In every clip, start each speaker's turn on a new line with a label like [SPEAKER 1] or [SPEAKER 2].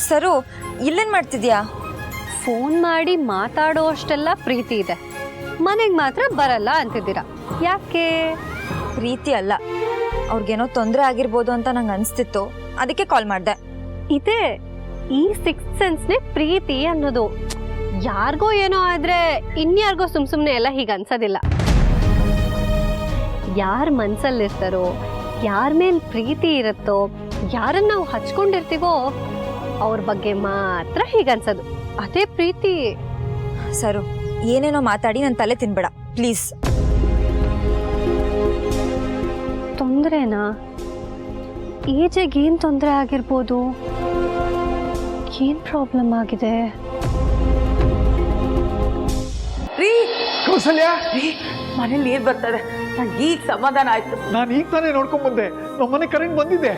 [SPEAKER 1] ಸರು ಇಲ್ಲೇನು ಮಾಡ್ತಿದ್ಯಾ?
[SPEAKER 2] ಫೋನ್ ಮಾಡಿ ಮಾತಾಡೋ ಅಷ್ಟೆಲ್ಲ ಪ್ರೀತಿ ಇದೆ, ಮನೆಗೆ ಮಾತ್ರ ಬರಲ್ಲ ಅಂತಿದ್ದೀರಾ, ಯಾಕೆ?
[SPEAKER 1] ಪ್ರೀತಿ ಅಲ್ಲ, ಅವ್ರಿಗೇನೋ ತೊಂದರೆ ಆಗಿರ್ಬೋದು ಅಂತ ನಂಗೆ ಅನಿಸ್ತಿತ್ತು, ಅದಕ್ಕೆ ಕಾಲ್ ಮಾಡಿದೆ.
[SPEAKER 2] ಇದೆ ಈ ಸಿಕ್ಸ್ ಸೆನ್ಸ್ನೇ ಪ್ರೀತಿ ಅನ್ನೋದು. ಯಾರಿಗೋ ಏನೋ ಆದ್ರೆ ಇನ್ಯಾರಿಗೋ ಸುಮ್ನೆ ಎಲ್ಲ ಹೀಗೆ ಅನ್ಸೋದಿಲ್ಲ. ಯಾರ ಮನ್ಸಲ್ಲಿರ್ತಾರೋ, ಯಾರ ಮೇಲೆ ಪ್ರೀತಿ ಇರುತ್ತೋ, ಯಾರನ್ನ ನಾವು ಹಚ್ಕೊಂಡಿರ್ತೀವೋ ಅವ್ರ ಬಗ್ಗೆ ಮಾತ್ರ ಹೀಗನ್ಸೋದು, ಅದೇ ಪ್ರೀತಿ.
[SPEAKER 1] ಸರು ಏನೇನೋ ಮಾತಾಡಿ ನನ್ನ ತಲೆ ತಿನ್ಬೇಡ ಪ್ಲೀಸ್.
[SPEAKER 2] ತೊಂದರೆನಾ? ಏಜೆಗೆ ಏನು ತೊಂದರೆ ಆಗಿರ್ಬೋದು? ಏನು ಪ್ರಾಬ್ಲಮ್ ಆಗಿದೆ?
[SPEAKER 3] ಕೌಸಲ್ಯ,
[SPEAKER 4] ಮನೇಲಿ ನೀರು ಬರ್ತದೆ, ನಂಗೆ ಈಗ ಸಮಾಧಾನ ಆಯ್ತು.
[SPEAKER 3] ನಾನು ಈಗ ತಾನೇ ನೋಡ್ಕೊಂಡ್ ಬಂದೆ, ನಮ್ಮನೆ ಕರೆಂಟ್ ಬಂದಿದೆ.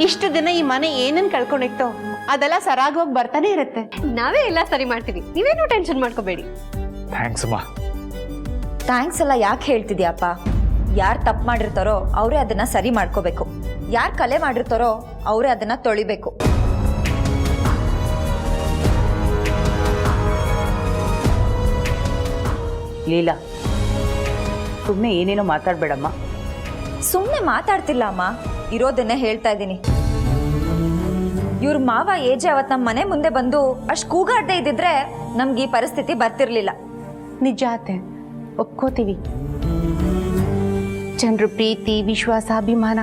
[SPEAKER 5] ಇಷ್ಟು ದಿನ ಈ ಮನೆ ಏನನ್ನು ಕಳ್ಕೊಂಡಿತ್ತೋ ಅದೆಲ್ಲ ಸರಾಗೋಗಿ ಬರ್ತಾನೆ ಇರುತ್ತೆ.
[SPEAKER 2] ನಾವೇ ಎಲ್ಲ ಸರಿ ಮಾಡ್ತೀವಿ, ನೀವೇನು ಟೆನ್ಷನ್ ಮಾಡ್ಕೋಬೇಡಿ.
[SPEAKER 3] ಥ್ಯಾಂಕ್ಸ್ ಅಮ್ಮ.
[SPEAKER 1] ಥ್ಯಾಂಕ್ಸ್ ಎಲ್ಲ ಯಾಕೆ ಹೇಳ್ತಿದ್ಯಾಪ್ಪ? ಯಾರು ತಪ್ಪು ಮಾಡಿರ್ತಾರೋ ಅವರೇ ಅದನ್ನ ಸರಿ ಮಾಡ್ಕೋಬೇಕು, ಯಾರು ಕಲೆ ಮಾಡಿರ್ತಾರೋ ಅವರೇ ಅದನ್ನ ತೊಳಿಬೇಕು.
[SPEAKER 4] ಲೀಲಾ, ಸುಮ್ಮನೆ ಏನೇನೋ ಮಾತಾಡ್ಬೇಡಮ್ಮ.
[SPEAKER 1] ಸುಮ್ಮನೆ ಮಾತಾಡ್ತಿಲ್ಲ ಅಮ್ಮ, ಇರೋದನ್ನೇ ಹೇಳ್ತಾ ಇದ್ದೀನಿ. ಇವ್ರ ಮಾವ ಏಜೆ ಅವತ್ತು ನಮ್ಮ ಮನೆ ಮುಂದೆ ಬಂದು ಅಷ್ಟು ಕೂಗಾಡ್ದೆ ಇದ್ದಿದ್ರೆ ನಮ್ಗೆ ಈ ಪರಿಸ್ಥಿತಿ ಬರ್ತಿರ್ಲಿಲ್ಲ.
[SPEAKER 5] ನಿಜ ಅತ್ತೆ, ಒಪ್ಕೋತೀವಿ. ಜನರು ಪ್ರೀತಿ, ವಿಶ್ವಾಸ, ಅಭಿಮಾನ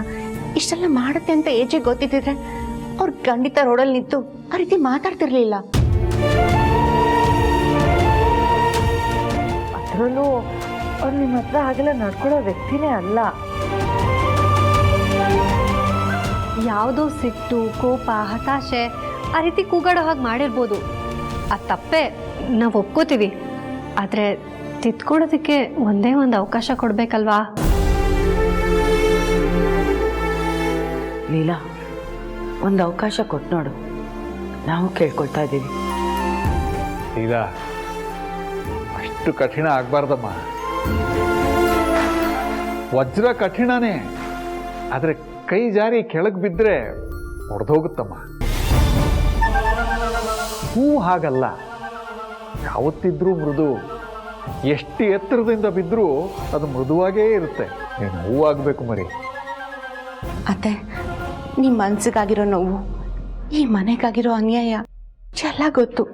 [SPEAKER 5] ಇಷ್ಟೆಲ್ಲ ಮಾಡುತ್ತೆ ಅಂತ ಏಜೆ ಗೊತ್ತಿದ್ದಿದ್ರೆ ಅವ್ರು ಖಂಡಿತ ರೋಡಲ್ಲಿ ನಿಂತು ಆ ರೀತಿ ಮಾತಾಡ್ತಿರ್ಲಿಲ್ಲ.
[SPEAKER 4] ಅದರಲ್ಲೂ ಅವ್ರು ನಿಮ್ಮ ಹತ್ರ ಹಾಗೆಲ್ಲ ನಡ್ಕೊಳ್ಳೋ ವ್ಯಕ್ತಿನೇ ಅಲ್ಲ.
[SPEAKER 2] ಯಾವುದೋ ಸಿಟ್ಟು, ಕೋಪ, ಹತಾಶೆ ಆ ರೀತಿ ಕೂಗಾಡೋ ಹಾಗೆ ಮಾಡಿರ್ಬೋದು, ಅದು ತಪ್ಪೇ, ನಾವು ಒಪ್ಕೋತೀವಿ. ಆದರೆ ತಿದ್ಕೊಳ್ಳೋದಕ್ಕೆ ಒಂದೇ ಒಂದು ಅವಕಾಶ ಕೊಡಬೇಕಲ್ವಾ?
[SPEAKER 4] ಲೀಲಾ, ಒಂದು ಅವಕಾಶ ಕೊಟ್ಟು ನೋಡು, ನಾವು ಕೇಳ್ಕೊಳ್ತಾ ಇದ್ದೀವಿ.
[SPEAKER 3] ಈಗ ಅಷ್ಟು ಕಠಿಣ ಆಗ್ಬಾರ್ದಮ್ಮ. ವಜ್ರ ಕಠಿಣನೇ, ಆದರೆ ಕೈ ಜಾರಿ ಕೆಳಗೆ ಬಿದ್ದರೆ ಹೊಡೆದೋಗುತ್ತಮ್ಮ. ಹೂ ಹಾಗಲ್ಲ, ಯಾವತ್ತಿದ್ರೂ ಮೃದು. ಎಷ್ಟು ಎತ್ತರದಿಂದ ಬಿದ್ದರೂ ಅದು ಮೃದುವಾಗೇ ಇರುತ್ತೆ. ನೀನು ಹೂವಾಗಬೇಕು ಮರಿ.
[SPEAKER 5] ಅತ್ತೆ, ನಿಮ್ಮ ಮನ್ಸಿಗಾಗಿರೋ ನೋವು, ಈ ಮನೆಗಾಗಿರೋ ಅನ್ಯಾಯ ಎಲ್ಲ ಗೊತ್ತು.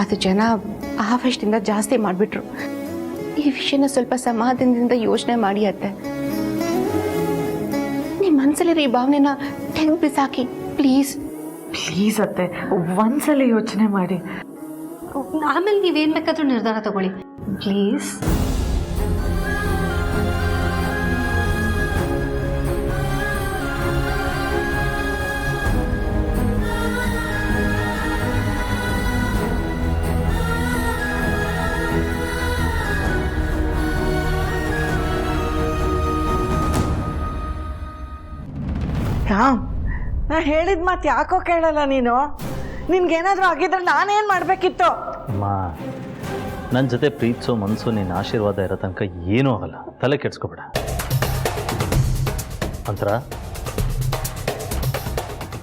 [SPEAKER 5] ಅದು ಜನ ಆವೇಶದಿಂದ ಜಾಸ್ತಿ ಮಾಡಿಬಿಟ್ರು. ಈ ವಿಷಯನ ಸ್ವಲ್ಪ ಸಮಾಧಾನದಿಂದ ಯೋಚನೆ ಮಾಡಿ ಅತ್ತೆ. ನಿಮ್ಮ ಮನಸ್ಸಲ್ಲಿರೋ ಈ ಭಾವನೆನ ತೆಗೆದು ಬಿಸಾಕಿ ಪ್ಲೀಸ್.
[SPEAKER 4] ಪ್ಲೀಸ್ ಅತ್ತೆ, ಒಂದ್ಸಲ ಯೋಚನೆ ಮಾಡಿ.
[SPEAKER 2] ಆಮೇಲೆ ನೀವೇನು ಬೇಕಾದ್ರೂ ನಿರ್ಧಾರ ತಗೊಳ್ಳಿ ಪ್ಲೀಸ್.
[SPEAKER 6] ರಾಮ್, ನಾ ಹೇಳಿದ ಮಾತು ಯಾಕೋ ಕೇಳಲ್ಲ ನೀನು? ನಿನ್ಗೇನಾದರೂ ಆಗಿದ್ರೆ ನಾನೇನು ಮಾಡಬೇಕಿತ್ತು?
[SPEAKER 7] ಅಮ್ಮ, ನನ್ನ ಜೊತೆ ಪ್ರೀತಿಸೋ ಮನಸ್ಸು ನಿನ್ನ ಆಶೀರ್ವಾದ ಇರೋ ತನಕ ಏನೂ ಆಗಲ್ಲ, ತಲೆ ಕೆಡ್ಸ್ಕೊಬೇಡ. ಮಂತ್ರ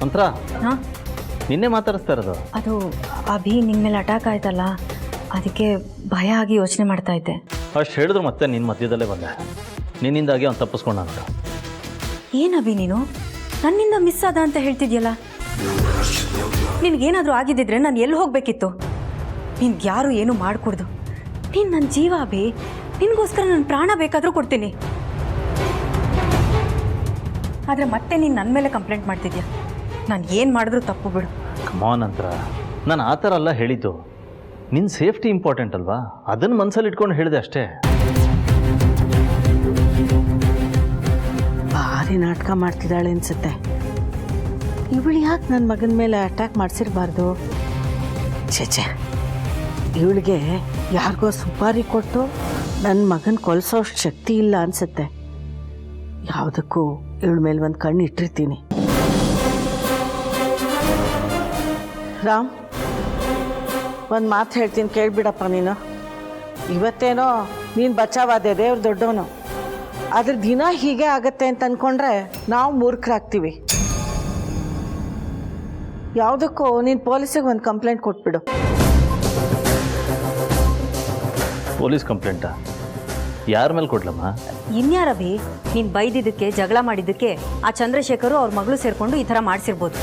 [SPEAKER 7] ಮಂತ್ರ, ನಿನ್ನೆ ಮಾತಾಡಿಸ್ತಾ ಇರೋದು?
[SPEAKER 1] ಅದು ಅಭಿ ನಿನ್ನ ಮೇಲೆ ಅಟ್ಯಾಕ್ ಆಯ್ತಲ್ಲ, ಅದಕ್ಕೆ ಭಯ ಆಗಿ ಯೋಚನೆ ಮಾಡ್ತಾ ಇದ್ದೆ.
[SPEAKER 7] ಅಷ್ಟು ಹೇಳಿದ್ರು ಮತ್ತೆ ನಿನ್ನ ಮಧ್ಯದಲ್ಲೇ ಬಂದೆ. ನಿನ್ನಿಂದಾಗಿ ಅವ್ನು ತಪ್ಪಿಸ್ಕೊಂಡ ಅಂತ.
[SPEAKER 1] ಏನು ಅಭಿ ನೀನು ನನ್ನಿಂದ ಮಿಸ್ ಆದ ಅಂತ ಹೇಳ್ತಿದ್ಯಲ್ಲ? ನಿನಗೇನಾದರೂ ಆಗಿದ್ದಿದ್ರೆ ನಾನು ಎಲ್ಲಿ ಹೋಗಬೇಕಿತ್ತು? ನಿನ್ಗೆ ಯಾರು ಏನೂ ಮಾಡಿಕೊಡ್ದು. ನೀನು ನನ್ನ ಜೀವ ಅಭಿ, ನಿನಗೋಸ್ಕರ ನನ್ನ ಪ್ರಾಣ ಬೇಕಾದರೂ ಕೊಡ್ತೀನಿ. ಆದರೆ ಮತ್ತೆ ನೀನು ನನ್ನ ಮೇಲೆ ಕಂಪ್ಲೇಂಟ್ ಮಾಡ್ತಿದ್ಯಾ. ನಾನು ಏನು ಮಾಡಿದ್ರೂ ತಪ್ಪು ಬಿಡು.
[SPEAKER 7] ಕಮಾನ್ ನಂತರ, ನಾನು ಆ ಥರ ಎಲ್ಲ ಹೇಳಿದ್ದು. ನಿನ್ನ ಸೇಫ್ಟಿ ಇಂಪಾರ್ಟೆಂಟ್ ಅಲ್ವಾ, ಅದನ್ನು ಮನಸ್ಸಲ್ಲಿ ಇಟ್ಕೊಂಡು ಹೇಳಿದೆ ಅಷ್ಟೇ.
[SPEAKER 6] ಭಾರಿ ನಾಟಕ ಮಾಡ್ತಿದ್ದಾಳೆ ಅನ್ಸುತ್ತೆ. ಇವಳು ಯಾಕೆ ನನ್ನ ಮಗನ ಮೇಲೆ ಅಟ್ಯಾಕ್ ಮಾಡಿಸಿರಬಾರ್ದು? ಛೇ, ಇವಳಿಗೆ ಯಾರಿಗೋ ಸುಪಾರಿ ಕೊಟ್ಟು ನನ್ನ ಮಗನ ಕೊಲ್ಸೋಷ್ಟು ಶಕ್ತಿ ಇಲ್ಲ ಅನ್ಸುತ್ತೆ. ಯಾವುದಕ್ಕೂ ಇವಳ ಮೇಲೆ ಒಂದು ಕಣ್ಣು ಇಟ್ಟಿರ್ತೀನಿ. ರಾಮ್, ಒಂದು ಮಾತು ಹೇಳ್ತೀನಿ, ಕೇಳಿಬಿಡಪ್ಪ ನೀನು. ಇವತ್ತೇನೋ ನೀನು ಬಚಾವಾದೆ, ದೇವ್ರು ದೊಡ್ಡವನು. ಆದ್ರೆ ದಿನ ಹೀಗೆ ಆಗತ್ತೆ ಅಂತ ಅಂದ್ಕೊಂಡ್ರೆ ನಾವು ಮೂರ್ಖರಾಗ್ತೀವಿ. ಯಾವುದಕ್ಕೂ ನೀನು ಪೊಲೀಸಿಗೆ ಒಂದು ಕಂಪ್ಲೇಂಟ್ ಕೊಟ್ಬಿಡು.
[SPEAKER 7] ಪೊಲೀಸ್ ಕಂಪ್ಲೇಂಟಾ? ಯಾರ ಮೇಲೆ ಕೊಡ್ಲಮ್ಮ?
[SPEAKER 8] ಇನ್ಯಾರವಿ ನೀನು ಬೈದಿದ್ದಕ್ಕೆ ಜಗಳ ಮಾಡಿದ್ದಕ್ಕೆ ಆ ಚಂದ್ರಶೇಖರು ಅವ್ರ ಮಗಳು ಸೇರಿಕೊಂಡು ಈ ಥರ ಮಾಡಿಸಿರ್ಬೋದು.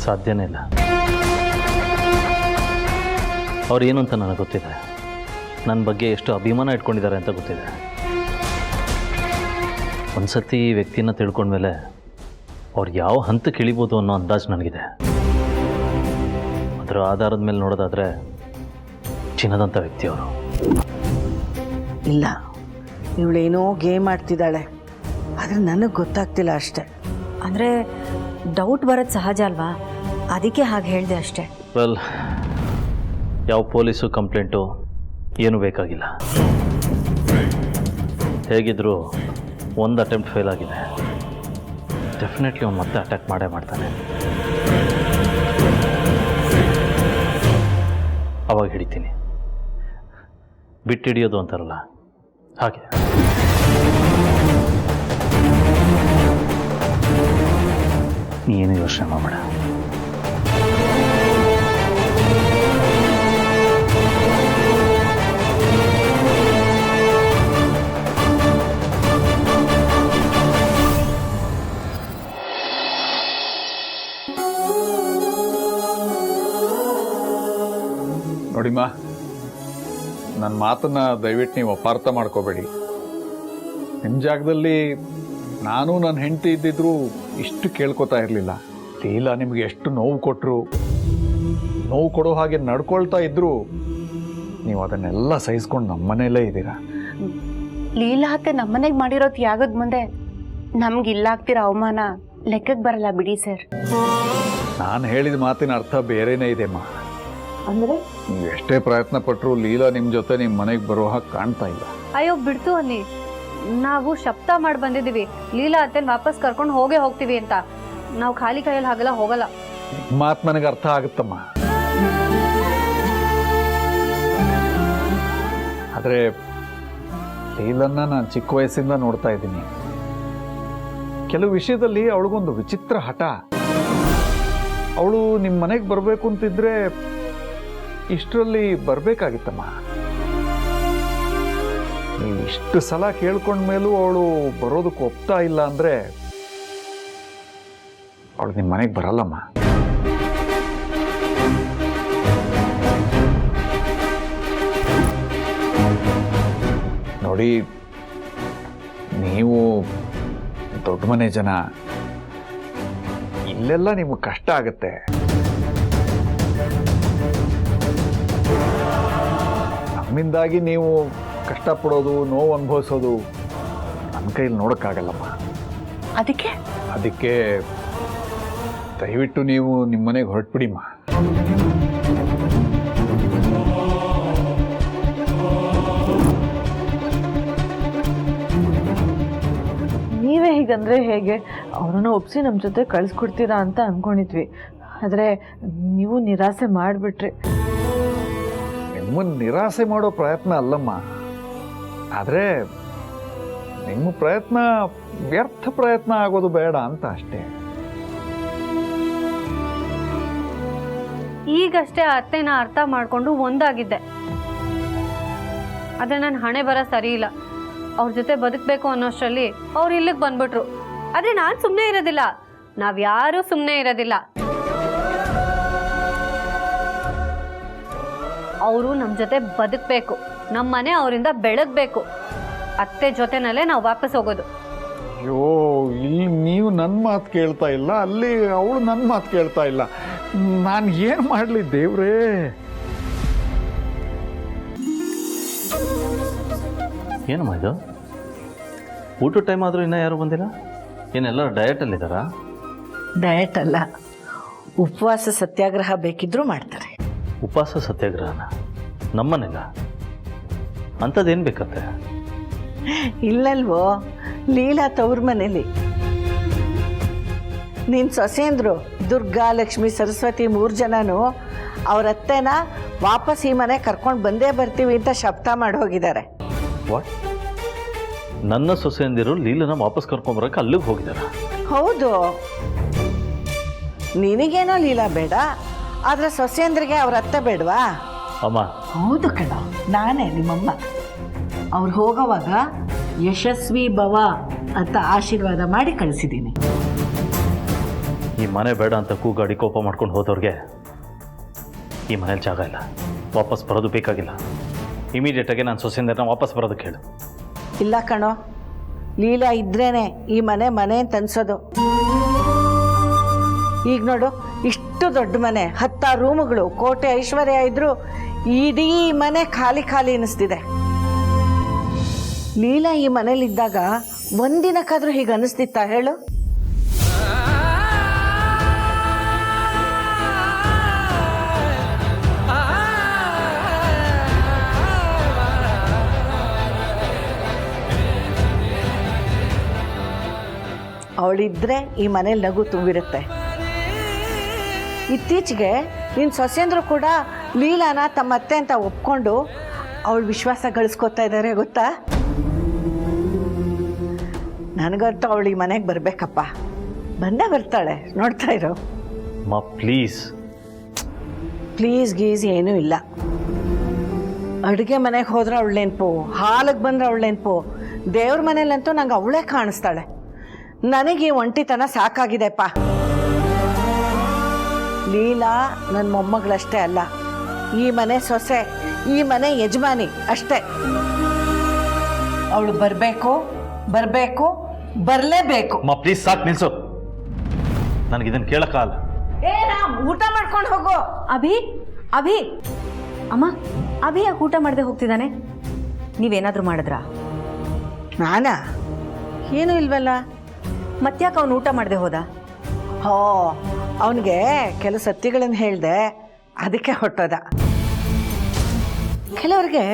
[SPEAKER 7] ಸಾಧ್ಯನೇ ಇಲ್ಲ. ಅವ್ರು ಏನು ಅಂತ ನನಗೆ ಗೊತ್ತಿದೆ. ನನ್ನ ಬಗ್ಗೆ ಎಷ್ಟು ಅಭಿಮಾನ ಇಟ್ಕೊಂಡಿದ್ದಾರೆ ಅಂತ ಗೊತ್ತಿದೆ. ಒಂದು ಸತಿ ಈ ವ್ಯಕ್ತಿನ ತಿಳ್ಕೊಂಡ್ಮೇಲೆ ಅವ್ರು ಯಾವ ಹಂತಕ್ಕೆ ಇಳಿಬೋದು ಅನ್ನೋ ಅಂದಾಜು ನನಗಿದೆ. ಅದರ ಆಧಾರದ ಮೇಲೆ ನೋಡೋದಾದರೆ ಚಿನ್ನದಂಥ ವ್ಯಕ್ತಿ ಅವರು.
[SPEAKER 6] ಇಲ್ಲ, ಇವಳೇನೋ ಗೇಮ್ ಆಡ್ತಿದ್ದಾಳೆ, ಆದರೆ ನನಗೆ ಗೊತ್ತಾಗ್ತಿಲ್ಲ ಅಷ್ಟೆ.
[SPEAKER 8] ಅಂದರೆ ಡೌಟ್ ಬರೋದು ಸಹಜ ಅಲ್ವಾ, ಅದಕ್ಕೆ ಹಾಗೆ ಹೇಳಿದೆ ಅಷ್ಟೇ.
[SPEAKER 7] ವೆಲ್, ಯಾವ ಪೊಲೀಸು ಕಂಪ್ಲೇಂಟು ಏನೂ ಬೇಕಾಗಿಲ್ಲ. ಹೇಗಿದ್ದರೂ ಒಂದು ಅಟೆಂಪ್ಟ್ ಫೇಲ್ ಆಗಿದೆ. ಡೆಫಿನೆಟ್ಲಿ ಅವ್ನು ಮತ್ತೆ ಅಟ್ಯಾಕ್ ಮಾಡೇ ಮಾಡ್ತಾನೆ. ಅವಾಗ ಹಿಡಿತೀನಿ. ಬಿಟ್ಟಿಡಿಯೋದು ಅಂತಾರಲ್ಲ ಹಾಗೆ. ನೀನು ಯೋಚನೆ ಮಾಡಬೇಡ.
[SPEAKER 3] ನೋಡಿಮ್ಮ, ನನ್ನ ಮಾತನ್ನು ದಯವಿಟ್ಟು ನೀವು ಅಪಾರ್ಥ ಮಾಡ್ಕೋಬೇಡಿ. ನಿಮ್ಮ ಜಾಗದಲ್ಲಿ ನಾನು ನನ್ನ ಹೆಂಡತಿ ಇದ್ದಿದ್ರು ಇಷ್ಟು ಕೇಳ್ಕೊತಾ ಇರಲಿಲ್ಲ. ಲೀಲಾ ನಿಮಗೆ ಎಷ್ಟು ನೋವು ಕೊಟ್ಟರು, ನೋವು ಕೊಡೋ ಹಾಗೆ ನಡ್ಕೊಳ್ತಾ ಇದ್ರು ನೀವು ಅದನ್ನೆಲ್ಲ ಸಹಿಸ್ಕೊಂಡು ನಮ್ಮನೇಲೇ ಇದ್ದೀರಾ.
[SPEAKER 5] ಲೀಲಾ ಅತ್ತೆ ನಮ್ಮನೆಗೆ ಮಾಡಿರೋದು ಯಾಗದ ಮುಂದೆ ನಮ್ಗಿಲ್ಲಾಗ್ತಿರೋ ಅವಮಾನ ಲೆಕ್ಕಕ್ಕೆ ಬರಲ್ಲ ಬಿಡಿ ಸರ್.
[SPEAKER 3] ನಾನು ಹೇಳಿದ ಮಾತಿನ ಅರ್ಥ ಬೇರೆನೇ ಇದೆಮ್ಮ.
[SPEAKER 2] ಅಂದರೆ
[SPEAKER 3] ನೀವು ಎಷ್ಟೇ ಪ್ರಯತ್ನ ಪಟ್ಟರು ಲೀಲಾ ನಿಮ್ಮ ಜೊತೆ ನಿಮ್ಮ ಮನೆಗೆ ಬರೋ ಹಾಗೆ ಕಾಣ್ತಾ ಇಲ್ಲ.
[SPEAKER 2] ಅಯ್ಯೋ ಬಿಡ್ತು ಅನ್ನಿ, ನಾವು ಶಬ್ದ ಮಾಡಿ ಬಂದಿದ್ದೀವಿ ಲೀಲಾ ಅತ್ತೆನ ವಾಪಸ್ ಕರ್ಕೊಂಡು ಹೋಗ್ತೀವಿ ಅಂತ. ನಾವು ಖಾಲಿ ಕೈಯಲ್ಲಿ ಹಾಗೆಲ್ಲ ಹೋಗಲ್ಲ.
[SPEAKER 3] ನಿಮ್ಮ ಮಾತು ನನಗೆ ಅರ್ಥ ಆಗುತ್ತಮ್ಮ. ಆದರೆ ಲೀಲನ್ನ ನಾನು ಚಿಕ್ಕ ವಯಸ್ಸಿಂದ ನೋಡ್ತಾ ಇದ್ದೀನಿ. ಕೆಲವು ವಿಷಯದಲ್ಲಿ ಅವಳಿಗೊಂದು ವಿಚಿತ್ರ ಹಠ. ಅವಳು ನಿಮ್ಮ ಮನೆಗೆ ಬರಬೇಕು ಅಂತಿದ್ರೆ ಇಷ್ಟರಲ್ಲಿ ಬರಬೇಕಾಗಿತ್ತಮ್ಮ. ನೀವು ಇಷ್ಟು ಸಲ ಕೇಳ್ಕೊಂಡ್ಮೇಲೂ ಅವಳು ಬರೋದಕ್ಕೆ ಒಪ್ತಾ ಇಲ್ಲ ಅಂದರೆ ಅವಳು ನಿಮ್ಮ ಮನೆಗೆ ಬರಲ್ಲಮ್ಮ. ನೋಡಿ, ನೀವು ದೊಡ್ಡ ಮನೆ ಜನ, ಇಲ್ಲೆಲ್ಲ ನಿಮಗೆ ಕಷ್ಟ ಆಗುತ್ತೆ. ನಮ್ಮಿಂದಾಗಿ ನೀವು ಕಷ್ಟಪಡೋದು, ನೋವು ಅನುಭವಿಸೋದು ನನ್ನ ಕೈಲಿ ನೋಡೋಕ್ಕಾಗಲ್ಲಮ್ಮ. ಅದಕ್ಕೆ ದಯವಿಟ್ಟು ನೀವು ನಿಮ್ಮ ಮನೆಗೆ ಹೊರಟ್ಬಿಡಿಮ್ಮ.
[SPEAKER 9] ನೀವೇ ಹೀಗಂದರೆ ಹೇಗೆ? ಅವರನ್ನು ಒಪ್ಪಿಸಿ ನಮ್ಮ ಜೊತೆ ಕಳಿಸ್ಕೊಡ್ತೀರಾ ಅಂತ ಅಂದ್ಕೊಂಡಿದ್ವಿ. ಆದರೆ ನೀವು ನಿರಾಸೆ ಮಾಡಿಬಿಟ್ರಿ.
[SPEAKER 3] ನಿಮ್ಮನ್ನು ನಿರಾಸೆ ಮಾಡೋ ಪ್ರಯತ್ನ ಅಲ್ಲಮ್ಮ. ಆದರೆ ನಿಮ್ಮ ಪ್ರಯತ್ನ ವ್ಯರ್ಥ ಪ್ರಯತ್ನ ಆಗೋದು ಬೇಡ ಅಂತ ಅಷ್ಟೇ.
[SPEAKER 2] ಈಗಷ್ಟೇ ಅತ್ತೆನ ಅರ್ಥ ಮಾಡಿಕೊಂಡು ಒಂದಾಗಿದ್ದೆ. ಆದರೆ ನನ್ನ ಹಣೆ ಬರ ಸರಿ ಇಲ್ಲ. ಅವ್ರ ಜೊತೆ ಬದುಕಬೇಕು ಅನ್ನೋಷ್ಟರಲ್ಲಿ ಅವ್ರು ಇಲ್ಲಿಗೆ ಬಂದ್ಬಿಟ್ರು. ಆದರೆ ನಾನು ಸುಮ್ಮನೆ ಇರೋದಿಲ್ಲ, ನಾವ್ಯಾರೂ ಸುಮ್ಮನೆ ಇರೋದಿಲ್ಲ. ಅವರು ನಮ್ಮ ಜೊತೆ ಬದುಕಬೇಕು, ನಮ್ಮ ಮನೆ ಅವರಿಂದ ಬೆಳಗಬೇಕು. ಅತ್ತೆ ಜೊತೆನಲ್ಲೇ ನಾವು ವಾಪಸ್ ಹೋಗೋದು.
[SPEAKER 3] ಅಯ್ಯೋ, ಇಲ್ಲಿ ನೀವು ನನ್ನ ಮಾತು ಕೇಳ್ತಾ ಇಲ್ಲ, ಅಲ್ಲಿ ಅವಳು ನನ್ನ ಮಾತು ಕೇಳ್ತಾ ಇಲ್ಲ. ನಾನು ಏನು ಮಾಡಲಿ ದೇವ್ರೇ?
[SPEAKER 7] ಏನಮ್ಮ ಇದು? ಊಟದ ಟೈಮ್ ಆದರೂ ಇನ್ನೂ ಯಾರೂ ಬಂದಿಲ್ಲ? ಏನೆಲ್ಲರೂ ಡಯಟಲ್ಲಿದ್ದಾರಾ?
[SPEAKER 6] ಡಯಟ್ ಅಲ್ಲ, ಉಪವಾಸ ಸತ್ಯಾಗ್ರಹ ಬೇಕಿದ್ರೂ ಮಾಡ್ತಾರೆ.
[SPEAKER 7] ಉಪವಾಸ ಸತ್ಯಾಗ್ರಹನ ನಮ್ಮನೆಲ್ಲ? ಅಂಥದ್ದೇನು ಬೇಕತ್ತೆ?
[SPEAKER 6] ಇಲ್ಲಲ್ವೋ, ಲೀಲಾ ತವ್ರ ಮನೇಲಿ ನಿನ್ನ ಸೊಸೆಂದ್ರು ದುರ್ಗಾ, ಲಕ್ಷ್ಮಿ, ಸರಸ್ವತಿ 3 ಜನನು ಅವ್ರ ಅತ್ತೆನ ವಾಪಸ್ ಈ ಮನೆ ಕರ್ಕೊಂಡು ಬಂದೇ ಬರ್ತೀವಿ ಅಂತ ಶಬ್ದ ಮಾಡಿ ಹೋಗಿದ್ದಾರೆ.
[SPEAKER 7] ವಾಟ್? ನನ್ನ ಸೊಸೆಯಂದಿರು ಲೀಲನ ವಾಪಸ್ ಕರ್ಕೊಂಬರಕ್ಕೆ ಅಲ್ಲಿಗೆ ಹೋಗಿದ್ದಾರ?
[SPEAKER 6] ಹೌದು, ನಿನಗೇನೋ ಲೀಲಾ ಬೇಡ, ಆದರೆ ಸೊಸೆಯಂದ್ರಿಗೆ ಅವ್ರ ಅತ್ತೆ ಬೇಡವಾ?
[SPEAKER 7] ಅಮ್ಮ,
[SPEAKER 6] ಹೌದು ಕಣ, ನಾನೇ ನಿಮ್ಮಮ್ಮ. ಅವ್ರು ಹೋಗೋವಾಗ ಯಶಸ್ವಿ ಭವ ಅಂತ ಆಶೀರ್ವಾದ ಮಾಡಿ ಕಳಿಸಿದ್ದೀನಿ.
[SPEAKER 7] ಈ ಮನೆ ಬೇಡ ಅಂತ ಕೂಗಾಡಿ ಕೋಪ ಮಾಡ್ಕೊಂಡು ಹೋದವ್ರಿಗೆ ಈ ಮನೇಲಿ ಜಾಗ ಇಲ್ಲ, ವಾಪಸ್ ಬರೋದು ಬೇಕಾಗಿಲ್ಲ. ಇಮಿಡಿಯೇಟಾಗಿ ನಾನು ಸೊಸೆಯಂದಿರನ್ನ ವಾಪಸ್ ಬರೋದಕ್ಕೆ ಹೇಳು.
[SPEAKER 6] ಇಲ್ಲ ಕಣೋ, ಲೀಲಾ ಇದ್ರೇನೆ ಈ ಮನೆ ಅಂತ ಅನ್ಸೋದು. ಈಗ ನೋಡು, ಇಷ್ಟು ದೊಡ್ಡ ಮನೆ, 10 ರೂಮುಗಳು, ಕೋಟೆ ಐಶ್ವರ್ಯ ಇದ್ರು ಇಡೀ ಮನೆ ಖಾಲಿ ಅನ್ನಿಸ್ತಿದೆ. ಲೀಲಾ ಈ ಮನೇಲಿದ್ದಾಗ ಒಂದಿನಕ್ಕಾದ್ರೂ ಹೀಗೆ ಅನ್ನಿಸ್ತಿತ್ತಾ ಹೇಳು? ಅವಳಿದ್ರೆ ಈ ಮನೇಲಿ ನಗು ತುಂಬಿರುತ್ತೆ. ಇತ್ತೀಚೆಗೆ ನಿನ್ನ ಸೊಸೆಂದ್ರು ಕೂಡ ಲೀಲಾನ ತಮ್ಮ ಅತ್ತೆ ಅಂತ ಒಪ್ಕೊಂಡು ಅವಳು ವಿಶ್ವಾಸ ಗಳಿಸ್ಕೊತಾ ಇದ್ದಾರೆ ಗೊತ್ತಾ? ನನಗಂತೂ ಅವಳು ಈ ಮನೆಗೆ ಬರಬೇಕಪ್ಪ. ಬಂದೇ ಬರ್ತಾಳೆ, ನೋಡ್ತಾ ಇರೋ.
[SPEAKER 7] ಮಾ ಪ್ಲೀಸ್.
[SPEAKER 6] ಪ್ಲೀಸ್ ಗೀಸ್ ಏನೂ ಇಲ್ಲ. ಅಡುಗೆ ಮನೆಗೆ ಹೋದ್ರೆ ಅವಳು ನೆನಪು, ಹಾಲಿಗೆ ಬಂದ್ರೆ ಅವಳು ನೆನಪು, ದೇವ್ರ ಮನೇಲಂತೂ ನಂಗೆ ಅವಳೇ ಕಾಣಿಸ್ತಾಳೆ. ನನಗೆ ಈ ಒಂಟಿತನ ಸಾಕಾಗಿದೆಪ್ಪ. ಲೀಲಾ ನನ್ನ ಮೊಮ್ಮಗಳಷ್ಟೇ ಅಲ್ಲ, ಈ ಮನೆ ಸೊಸೆ, ಈ ಮನೆ ಯಜಮಾನಿ ಅಷ್ಟೇ. ಅವಳು ಬರಬೇಕು, ಬರಲೇಬೇಕು.
[SPEAKER 7] ಮಾ ಪ್ಲೀಸ್, ಸಾಕು ನಿಲ್ಸು. ನನಗಿದನ್ನು ಕೇಳಕ್ಕಾಗಲ್ಲ.
[SPEAKER 6] ಊಟ ಮಾಡ್ಕೊಂಡು ಹೋಗು.
[SPEAKER 8] ಅಭಿ ಅಮ್ಮ, ಅಭಿ ಯಾಕೆ ಊಟ ಮಾಡದೆ ಹೋಗ್ತಿದ್ದಾನೆ? ನೀವೇನಾದರೂ ಮಾಡಿದ್ರಾ?
[SPEAKER 6] ನಾನಾ? ಏನೂ ಇಲ್ವಲ್ಲ.
[SPEAKER 8] ಮತ್ತ್ಯಾಕೆ ಅವನು ಊಟ ಮಾಡದೆ ಹೋದ?
[SPEAKER 6] ಹೋ, ಅವನಿಗೆ ಕೆಲವು ಸತ್ಯಗಳನ್ನು ಹೇಳಿದೆ, ಅದಕ್ಕೆ ಹೊಟ್ಟೋದ. ಕೆಲವ್ರಿಗೆ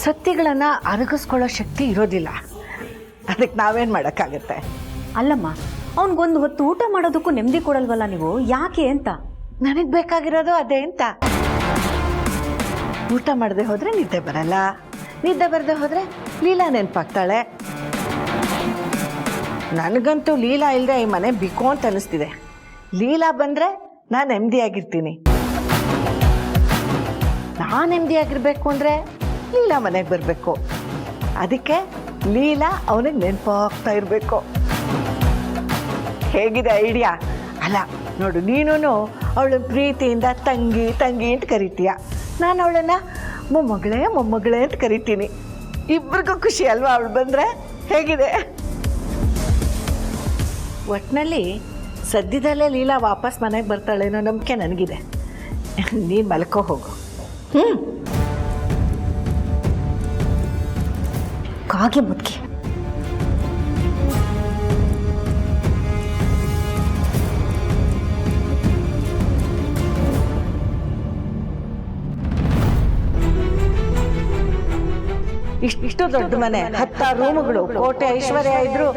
[SPEAKER 6] ಸತ್ಯಗಳನ್ನು ಅರಗಿಸ್ಕೊಳ್ಳೋ ಶಕ್ತಿ ಇರೋದಿಲ್ಲ, ಅದಕ್ಕೆ ನಾವೇನು ಮಾಡೋಕ್ಕಾಗತ್ತೆ?
[SPEAKER 8] ಅಲ್ಲಮ್ಮ, ಅವನಿಗೊಂದು ಹೊತ್ತು ಊಟ ಮಾಡೋದಕ್ಕೂ ನೆಮ್ಮದಿ ಕೊಡಲ್ವಲ್ಲ ನೀವು, ಯಾಕೆ ಅಂತ?
[SPEAKER 6] ನನಗೆ ಬೇಕಾಗಿರೋದು ಅದೇ ಅಂತ. ಊಟ ಮಾಡದೆ ಹೋದರೆ ನಿದ್ದೆ ಬರಲ್ಲ, ನಿದ್ದೆ ಬರದೆ ಹೋದರೆ ಲೀಲಾ ನೆನಪಾಗ್ತಾಳೆ. ನನಗಂತೂ ಲೀಲಾ ಇಲ್ಲದೆ ಈ ಮನೆ ಬಿಕೋ ಅಂತ ಅನ್ನಿಸ್ತಿದೆ. ಲೀಲಾ ಬಂದರೆ ನಾನು ನೆಮ್ಮದಿಯಾಗಿರ್ತೀನಿ. ನಾನು ನೆಮ್ಮದಿಯಾಗಿರ್ಬೇಕು ಅಂದರೆ ಲೀಲಾ ಮನೆಗೆ ಬರಬೇಕು. ಅದಕ್ಕೆ ಲೀಲಾ ಅವನಿಗೆ ನೆನಪಾಗ್ತಾ ಇರಬೇಕು. ಹೇಗಿದೆ ಐಡಿಯಾ? ಅಲ್ಲ ನೋಡು, ನೀನು ಅವಳ ಪ್ರೀತಿಯಿಂದ ತಂಗಿ ಅಂತ ಕರಿತೀಯ, ನಾನು ಅವಳನ್ನು ಮೊಮ್ಮಗಳೇ ಅಂತ ಕರಿತೀನಿ. ಇಬ್ರಿಗೂ ಖುಷಿ ಅಲ್ವಾ ಅವಳು ಬಂದರೆ? ಹೇಗಿದೆ? ಒಟ್ಟಿನಲ್ಲಿ ಸದ್ಯದಲ್ಲೇ ಲೀಲಾ ವಾಪಸ್ ಮನೆಗೆ ಬರ್ತಾಳೇನೋ ನಂಬಿಕೆ ನನಗಿದೆ. ನೀನು ಮಲ್ಕೋ ಹೋಗು.
[SPEAKER 1] ಕಾಗೆ ಮುದ್ಕಿ.
[SPEAKER 6] ಇಷ್ಟು ದೊಡ್ಡ ಮನೆ, 10 ರೂಮುಗಳು, ಕೋಟೆ ಐಶ್ವರ್ಯ ಇದ್ರು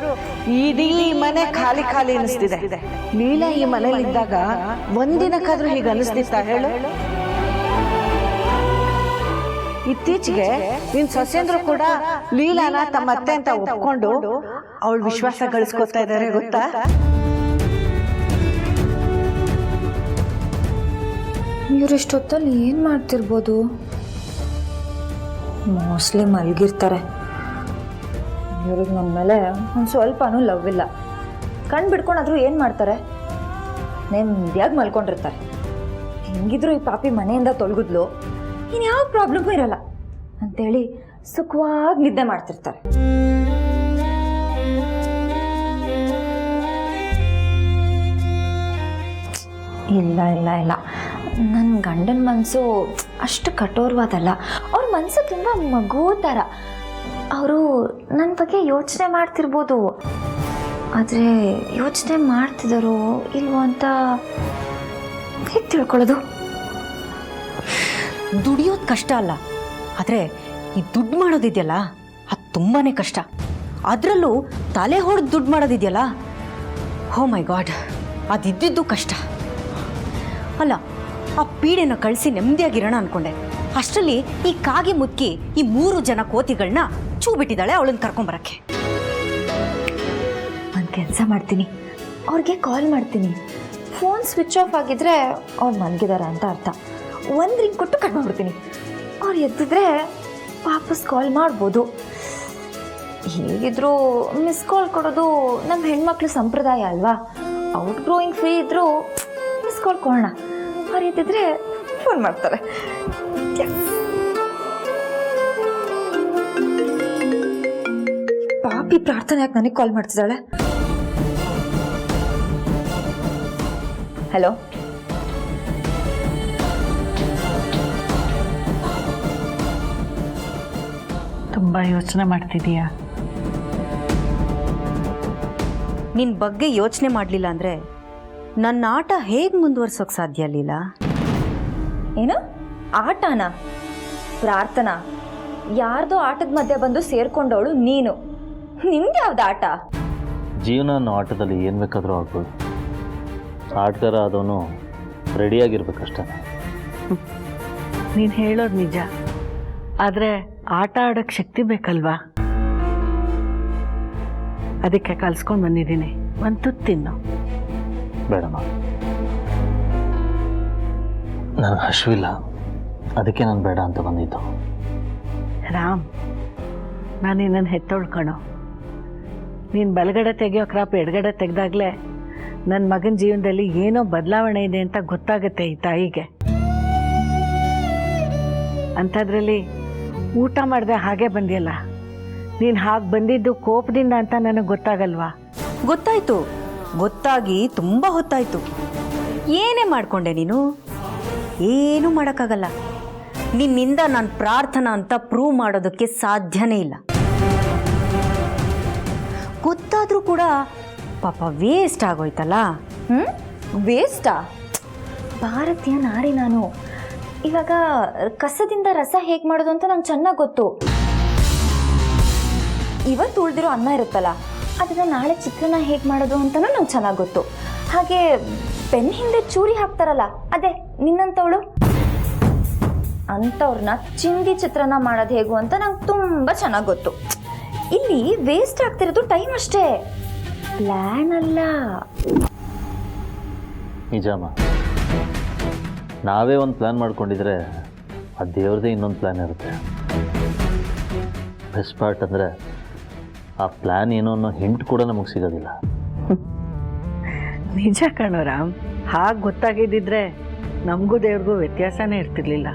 [SPEAKER 6] ಇಡೀ ಮನೆ ಖಾಲಿ ಅನ್ನಿಸ್ತಿದೆ. ಲೀಲಾ ಈ ಮನೇಲಿದ್ದಾಗ ಒಂದಿನಕ್ಕಾದ್ರೂ ಹೀಗೆ ಅನ್ನಿಸ್ತಿತ್ತಾ ಹೇಳು? ಇತ್ತೀಚೆಗೆ ನಿನ್ನ ಸೊಸೆಂದ್ರು ಕೂಡ ಲೀಲಾನ ತಮ್ಮ ಅತ್ತೆ ಅಂತ ಒಪ್ಕೊಂಡು ಅವಳು ವಿಶ್ವಾಸ ಗಳಿಸ್ಕೊತಾ ಇದ್ದಾರೆ ಗೊತ್ತಾ?
[SPEAKER 1] ಇವರಿಷ್ಟೊತ್ತಲ್ಲಿ ಏನು ಮಾಡ್ತಿರ್ಬೋದು? ಮೋಸ್ಟ್ಲಿ ಮಲಗಿರ್ತಾರೆ. ಇವ್ರಿಗೆ ನನ್ನ ಮೇಲೆ ಒಂದು ಸ್ವಲ್ಪನೂ ಲವ್ ಇಲ್ಲ. ಕಣ್ಣು ಬಿಡ್ಕೊಂಡಾದ್ರೂ ಏನು ಮಾಡ್ತಾರೆ? ನೆಮ್ಮದಿಯಾಗಿ ಮಲ್ಕೊಂಡಿರ್ತಾರೆ. ಹೆಂಗಿದ್ರು ಈ ಪಾಪಿ ಮನೆಯಿಂದ ತೊಲಗಿದ್ಲು, ಇನ್ಯಾವ ಪ್ರಾಬ್ಲಮ್ಮು ಇರಲ್ಲ ಅಂತೇಳಿ ಸುಖವಾಗಿ ನಿದ್ದೆ ಮಾಡ್ತಿರ್ತಾರೆ. ಇಲ್ಲ ನನ್ನ ಗಂಡನ ಮನಸ್ಸು ಅಷ್ಟು ಕಠೋರವಾದಲ್ಲ. ಅವ್ರ ಮನಸ್ಸು ತುಂಬ ಮಗು ಥರ. ಅವರು ನನ್ನ ಬಗ್ಗೆ ಯೋಚನೆ ಮಾಡ್ತಿರ್ಬೋದು, ಆದರೆ ಯೋಚನೆ ಮಾಡ್ತಿದ್ದಾರೋ ಇಲ್ವೋ ಅಂತ ಹೇಗೆ ತಿಳ್ಕೊಳ್ಳೋದು?
[SPEAKER 8] ದುಡಿಯೋದು ಕಷ್ಟ ಅಲ್ಲ, ಆದರೆ ಈ ದುಡ್ಡು ಮಾಡೋದಿದೆಯಲ್ಲ ಅದು ತುಂಬಾ ಕಷ್ಟ. ಅದರಲ್ಲೂ ತಲೆ ಹೊಡೆದು ದುಡ್ಡು ಮಾಡೋದಿದೆಯಲ್ಲ, ಹೋ ಮೈ ಗಾಡ್, ಅದಿದ್ದಿದ್ದು ಕಷ್ಟ. ಅಲ್ಲ, ಆ ಪೀಡೆನ ಕಳಿಸಿ ನೆಮ್ಮದಿಯಾಗಿರೋಣ ಅಂದ್ಕೊಂಡೆ. ಅಷ್ಟರಲ್ಲಿ ಈ ಕಾಗೆ ಮುಕ್ಕಿ ಈ 3 ಜನ ಕೋತಿಗಳನ್ನ ಹುಚ್ಚು ಬಿಟ್ಟಿದ್ದಾಳೆ ಅವಳನ್ನ ಕರ್ಕೊಂಬರಕ್ಕೆ.
[SPEAKER 1] ಒಂದು ಕೆಲಸ ಮಾಡ್ತೀನಿ, ಅವ್ರಿಗೆ ಕಾಲ್ ಮಾಡ್ತೀನಿ. ಫೋನ್ ಸ್ವಿಚ್ ಆಫ್ ಆಗಿದ್ರೆ ಅವ್ರು ಮಲಗಿದ್ದಾರೆ ಅಂತ ಅರ್ಥ. ಒಂದು ರಿಂಗ್ ಕೊಟ್ಟು ಕಟ್ ಮಾಡಿಬಿಡ್ತೀನಿ. ಅವ್ರು ಎದ್ದಿದ್ರೆ ವಾಪಸ್ ಕಾಲ್ ಮಾಡ್ಬೋದು. ಹೇಗಿದ್ರು ಮಿಸ್ ಕಾಲ್ ಕೊಡೋದು ನಮ್ಮ ಹೆಣ್ಮಕ್ಳು ಸಂಪ್ರದಾಯ ಅಲ್ವಾ. ಔಟ್ ಗ್ರೋಯಿಂಗ್ ಫ್ರೀ ಇದ್ದರೂ ಮಿಸ್ ಕಾಲ್ ಕೊಡೋಣ. ಅವ್ರು ಎದ್ದಿದ್ರೆ ಫೋನ್ ಮಾಡ್ತಾರೆ. ಪಾಪಿ ಪ್ರಾರ್ಥನೆ ಯಾಕೆ ನನಗೆ ಕಾಲ್ ಮಾಡ್ತಿದ್ದಾಳೆ? ಹಲೋ,
[SPEAKER 6] ತುಂಬ ಯೋಚನೆ ಮಾಡ್ತಿದೀಯಾ?
[SPEAKER 8] ನಿನ್ನ ಬಗ್ಗೆ ಯೋಚನೆ ಮಾಡಲಿಲ್ಲ ಅಂದರೆ ನನ್ನ ಆಟ ಹೇಗೆ ಮುಂದುವರ್ಸೋಕೆ ಸಾಧ್ಯ ಲೀಲಾ?
[SPEAKER 1] ಏನು ಆಟನಾ? ಪ್ರಾರ್ಥನಾ ಯಾರ್ದೋ ಆಟದ ಮಧ್ಯೆ ಬಂದು ಸೇರ್ಕೊಂಡವಳು ನೀನು. ನಿಮ್ದು ಯಾವ್ದು ಆಟ?
[SPEAKER 7] ಜೀವನ ಅನ್ನೋ ಆಟದಲ್ಲಿ ಏನು ಬೇಕಾದರೂ ಆಗ್ಬೋದು. ಆಟಗಾರ ಆದವನು ರೆಡಿಯಾಗಿರ್ಬೇಕಷ್ಟೇ.
[SPEAKER 6] ನೀನು ಹೇಳೋದು ನಿಜ, ಆದರೆ ಆಟ ಆಡೋಕ್ಕೆ ಶಕ್ತಿ ಬೇಕಲ್ವಾ? ಅದಕ್ಕೆ ಕಲ್ಸ್ಕೊಂಡು ಬಂದಿದ್ದೀನಿ. ಒಂದು ತುತ್ತು ತಿನ್ನು.
[SPEAKER 7] ಬೇಡಮ್ಮ, ನನಗೆ ಹಸಿವಿಲ್ಲ, ಅದಕ್ಕೆ ನಾನು ಬೇಡ ಅಂತ ಬಂದಿದ್ದು.
[SPEAKER 6] ರಾಮ್, ನಾನು ನಿನ್ನನ್ನು ಹೆತ್ತೊಳ್ಕಣೋ. ನೀನು ಬಲಗಡೆ ತೆಗೆಯೋ ಕ್ರಾಪ್ ಎಡಗಡೆ ತೆಗೆದಾಗಲೇ ನನ್ನ ಮಗನ ಜೀವನದಲ್ಲಿ ಏನೋ ಬದಲಾವಣೆ ಇದೆ ಅಂತ ಗೊತ್ತಾಗುತ್ತೆ ಈ ತಾಯಿಗೆ. ಅಂಥದ್ರಲ್ಲಿ ಊಟ ಮಾಡಿದೆ ಹಾಗೆ ಬಂದಿಯಲ್ಲ. ನೀನು ಹಾಗೆ ಬಂದಿದ್ದು ಕೋಪದಿಂದ ಅಂತ ನನಗೆ ಗೊತ್ತಾಗಲ್ವಾ?
[SPEAKER 8] ಗೊತ್ತಾಯ್ತು, ಗೊತ್ತಾಗಿ ತುಂಬ ಹೊತ್ತಾಯ್ತು. ಏನೇ ಮಾಡಿಕೊಂಡೆ ನೀನು? ಏನೂ ಮಾಡೋಕ್ಕಾಗಲ್ಲ. ನಿನ್ನಿಂದ ನಾನು ಪ್ರಾರ್ಥನಾ ಅಂತ ಪ್ರೂವ್ ಮಾಡೋದಕ್ಕೆ ಸಾಧ್ಯನೇ ಇಲ್ಲ. ಗೊತ್ತಾದರೂ ಕೂಡ ಪಾಪ ವೇಸ್ಟ್ ಆಗೋಯ್ತಲ್ಲ.
[SPEAKER 1] ವೇಸ್ಟಾ? ಭಾರತೀಯ ನಾರಿ ನಾನು. ಇವಾಗ ಕಸದಿಂದ ರಸ ಹೇಗೆ ಮಾಡೋದು ಅಂತ ನಂಗೆ ಚೆನ್ನಾಗಿ ಗೊತ್ತು. ಇವತ್ತು ಉಳಿದಿರೋ ಅನ್ನ ಇರುತ್ತಲ್ಲ, ಅದನ್ನು ನಾಳೆ ಚಿತ್ರಾನ್ನ ಹೇಗೆ ಮಾಡೋದು ಅಂತಲೂ ನಂಗೆ ಚೆನ್ನಾಗಿ ಗೊತ್ತು. ಹಾಗೆ ಪೆನ್ ಹಿಂದೆ ಚೂರಿ ಹಾಕ್ತಾರಲ್ಲ, ಅದೇ ನಿನ್ನಂಥವಳು ಅಂಥವ್ರನ್ನ ಚಿಂದಿ ಚಿತ್ರಾನ್ನ ಮಾಡೋದು ಹೇಗೂ ಅಂತ ನಂಗೆ ತುಂಬ ಚೆನ್ನಾಗಿ ಗೊತ್ತು. ಇಲ್ಲಿ ವೇಸ್ಟ್ ಆಗ್ತಿರೋದು ಟೈಮ್ ಅಷ್ಟೇ, ಪ್ಲ್ಯಾನ್ ಅಲ್ಲ.
[SPEAKER 7] ನಿಜಾಮ, ನಾವೇ ಒಂದು ಪ್ಲ್ಯಾನ್ ಮಾಡ್ಕೊಂಡಿದ್ರೆ ಆ ದೇವ್ರದೇ ಇನ್ನೊಂದು ಪ್ಲ್ಯಾನ್ ಇರುತ್ತೆ. ಬೆಸ್ಟ್ ಪಾರ್ಟ್ ಅಂದರೆ ಆ ಪ್ಲ್ಯಾನ್ ಏನೋ ಅನ್ನೋ ಹಿಂಟ್ ಕೂಡ ನಮಗೆ ಸಿಗೋದಿಲ್ಲ.
[SPEAKER 6] ನಿಜ ಕಣೋ ರಾಮ್, ಹಾಗೆ ಗೊತ್ತಾಗಿದ್ದಿದ್ರೆ ನಮಗೂ ದೇವ್ರಿಗೂ ವ್ಯತ್ಯಾಸನೇ ಇರ್ತಿರ್ಲಿಲ್ಲ.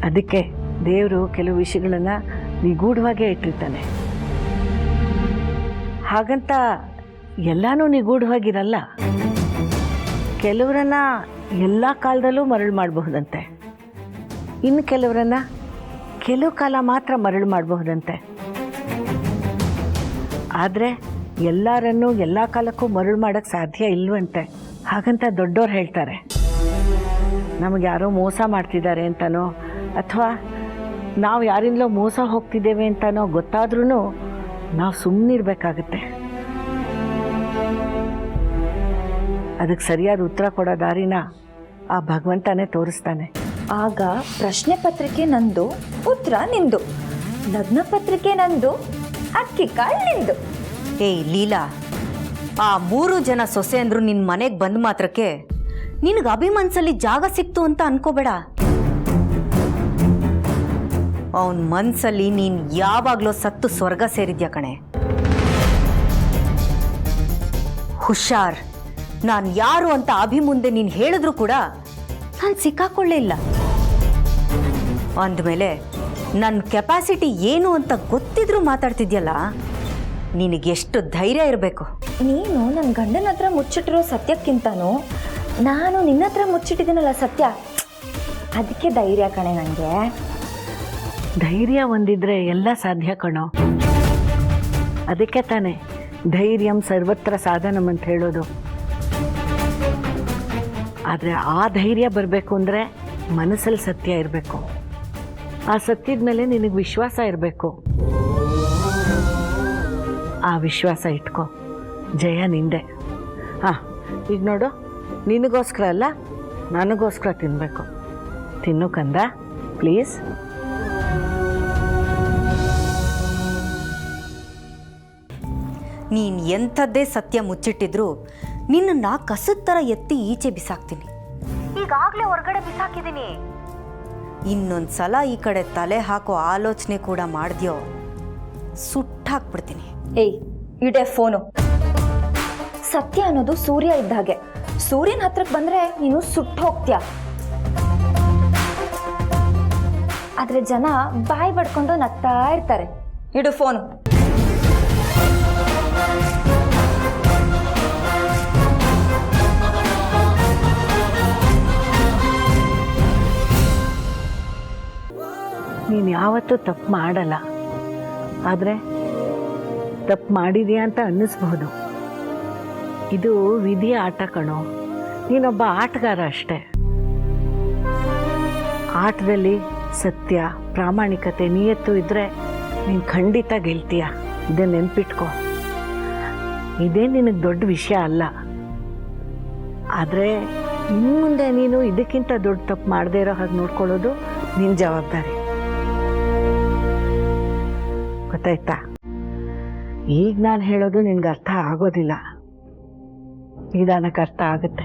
[SPEAKER 6] ಅದಕ್ಕೆ ದೇವರು ಕೆಲವು ವಿಷಯಗಳನ್ನು ನಿಗೂಢವಾಗೇ ಇಟ್ಟಿರ್ತಾನೆ. ಹಾಗಂತ ಎಲ್ಲನೂ ನಿಗೂಢವಾಗಿರಲ್ಲ. ಕೆಲವರನ್ನ ಎಲ್ಲ ಕಾಲದಲ್ಲೂ ಮರಳು ಮಾಡಬಹುದಂತೆ, ಇನ್ನು ಕೆಲವರನ್ನ ಕೆಲವು ಕಾಲ ಮಾತ್ರ ಮರಳು ಮಾಡಬಹುದಂತೆ. ಆದರೆ ಎಲ್ಲರನ್ನೂ ಎಲ್ಲ ಕಾಲಕ್ಕೂ ಮರಳು ಮಾಡೋಕ್ಕೆ ಸಾಧ್ಯ ಇಲ್ವಂತೆ. ಹಾಗಂತ ದೊಡ್ಡವ್ರು ಹೇಳ್ತಾರೆ. ನಮಗೆ ಯಾರೋ ಮೋಸ ಮಾಡ್ತಿದ್ದಾರೆ ಅಂತನೋ ಅಥವಾ ನಾವು ಯಾರಿಂದಲೋ ಮೋಸ ಹೋಗ್ತಿದ್ದೇವೆ ಅಂತನೋ ಗೊತ್ತಾದ್ರೂ ನಾವು ಸುಮ್ಮನಿರ್ಬೇಕಾಗತ್ತೆ. ಅದಕ್ಕೆ ಸರಿಯಾದ ಉತ್ತರ ಕೊಡೋ ದಾರಿನ ಆ ಭಗವಂತನೇ ತೋರಿಸ್ತಾನೆ.
[SPEAKER 1] ಆಗ ಪ್ರಶ್ನೆ ಪತ್ರಿಕೆ ನಂದು, ಉತ್ತರ ನಿಂದು. ಲಗ್ನ ಪತ್ರಿಕೆ ನಂದು, ಅಕ್ಕಿ ಕಾಳು ನಿಂದು.
[SPEAKER 8] ಏಯ್ ಲೀಲಾ, ಆ 3 ಜನ ಸೊಸೆ ಅಂದ್ರು ನಿನ್ನ ಮನೆಗೆ ಬಂದ ಮಾತ್ರಕ್ಕೆ ನಿನಗೆ ಅಭಿಮನ್ಸಲ್ಲಿ ಜಾಗ ಸಿಕ್ತು ಅಂತ ಅನ್ಕೋಬೇಡ. ಅವನ ಮನ್ಸಲ್ಲಿ ನೀನು ಯಾವಾಗಲೂ ಸತ್ತು ಸ್ವರ್ಗ ಸೇರಿದ್ಯಾ ಕಣೆ. ಹುಷಾರ್, ನಾನು ಯಾರು ಅಂತ ಅಭಿ ಮುಂದೆ ನೀನು ಹೇಳಿದ್ರು ಕೂಡ ನಾನು ಸಿಕ್ಕಾಕೊಳ್ಳೇ ಇಲ್ಲ. ಅಂದಮೇಲೆ ನನ್ನ ಕೆಪಾಸಿಟಿ ಏನು ಅಂತ ಗೊತ್ತಿದ್ರೂ ಮಾತಾಡ್ತಿದ್ಯಲ್ಲ, ನಿನಗೆಷ್ಟು ಧೈರ್ಯ ಇರಬೇಕು.
[SPEAKER 1] ನೀನು ನನ್ನ ಗಂಡನ ಹತ್ರ ಮುಚ್ಚಿಟ್ಟಿರೋ ಸತ್ಯಕ್ಕಿಂತನೂ ನಾನು ನಿನ್ನ ಹತ್ರ ಮುಚ್ಚಿಟ್ಟಿದ್ದೀನಲ್ಲ ಸತ್ಯ, ಅದಕ್ಕೆ ಧೈರ್ಯ ಕಣೆ ನನಗೆ.
[SPEAKER 6] ಧೈರ್ಯ ಒಂದಿದ್ರೆ ಎಲ್ಲ ಸಾಧ್ಯ ಕಣೋ. ಅದಕ್ಕೆ ತಾನೆ ಧೈರ್ಯಂ ಸರ್ವತ್ರ ಸಾಧನಂ ಅಂತ ಹೇಳೋದು. ಆದರೆ ಆ ಧೈರ್ಯ ಬರಬೇಕು ಅಂದರೆ ಮನಸ್ಸಲ್ಲಿ ಸತ್ಯ ಇರಬೇಕು. ಆ ಸತ್ಯದ ಮೇಲೆ ನಿನಗೆ ವಿಶ್ವಾಸ ಇರಬೇಕು. ಆ ವಿಶ್ವಾಸ ಇಟ್ಕೋ, ಜಯ ನಿಂದೆ. ಹಾಂ, ಈಗ ನೋಡು, ನಿನಗೋಸ್ಕರ ಅಲ್ಲ ನನಗೋಸ್ಕರ ತಿನ್ನಬೇಕು. ತಿನ್ನು ಕಂದ, ಪ್ಲೀಸ್.
[SPEAKER 8] ನೀನು ಎಂಥದ್ದೇ ಸತ್ಯ ಮುಚ್ಚಿಟ್ಟಿದ್ರು ನಿನ್ನನ್ನು ಕಸದ ಥರ ಎತ್ತಿ ಈಚೆ ಬಿಸಾಕ್ತೀನಿ. ಈಗಾಗಲೇ ಹೊರಗಡೆ ಬಿಸಾಕಿದ್ದೀನಿ. ಇನ್ನೊಂದು ಸಲ ಈ ಕಡೆ ತಲೆ ಹಾಕೋ ಆಲೋಚನೆ ಕೂಡ ಮಾಡಿದ್ಯೋ ಸುಟ್ಟಾಕ್ಬಿಡ್ತೀನಿ.
[SPEAKER 1] ಏಯ್ ಇಡೆ ಫೋನು. ಸತ್ಯ ಅನ್ನೋದು ಸೂರ್ಯ ಇದ್ದ ಹಾಗೆ. ಸೂರ್ಯನ ಹತ್ರಕ್ಕೆ ಬಂದ್ರೆ ನೀನು ಸುಟ್ಟು ಹೋಗ್ತೀಯ. ಆದ್ರೆ ಜನ ಬಾಯಿ ಬಡ್ಕೊಂಡು ನಗ್ತಾ ಇರ್ತಾರೆ. ಇಡು ಫೋನು.
[SPEAKER 6] ನೀನು ಯಾವತ್ತೂ ತಪ್ಪು ಮಾಡಲ್ಲ, ಆದರೆ ತಪ್ಪು ಮಾಡಿದೀಯ ಅಂತ ಅನ್ನಿಸ್ಬಹುದು. ಇದು ವಿಧಿಯ ಆಟ ಕಣೋ. ನೀನೊಬ್ಬ ಆಟಗಾರ ಅಷ್ಟೆ. ಆಟದಲ್ಲಿ ಸತ್ಯ, ಪ್ರಾಮಾಣಿಕತೆ, ನಿಯತ್ತು ಇದ್ದರೆ ನೀನು ಖಂಡಿತ ಗೆಲ್ತೀಯ. ಇದನ್ನು ನೆನ್ಪಿಟ್ಕೋ. ಇದೇ ನಿನಗೆ ದೊಡ್ಡ ವಿಷಯ ಅಲ್ಲ. ಆದರೆ ಇನ್ನು ಮುಂದೆ ನೀನು ಇದಕ್ಕಿಂತ ದೊಡ್ಡ ತಪ್ಪು ಮಾಡದೇ ಇರೋ ಹಾಗೆ ನೋಡ್ಕೊಳ್ಳೋದು ನಿನ್ನ ಜವಾಬ್ದಾರಿ. ಗೊತ್ತಾಯ್ತಾ? ಈಗ ನಾನು ಹೇಳೋದು ನಿನ್ಗೆ ಅರ್ಥ ಆಗೋದಿಲ್ಲ, ನಿಧಾನಕ್ಕೆ ಅರ್ಥ ಆಗುತ್ತೆ.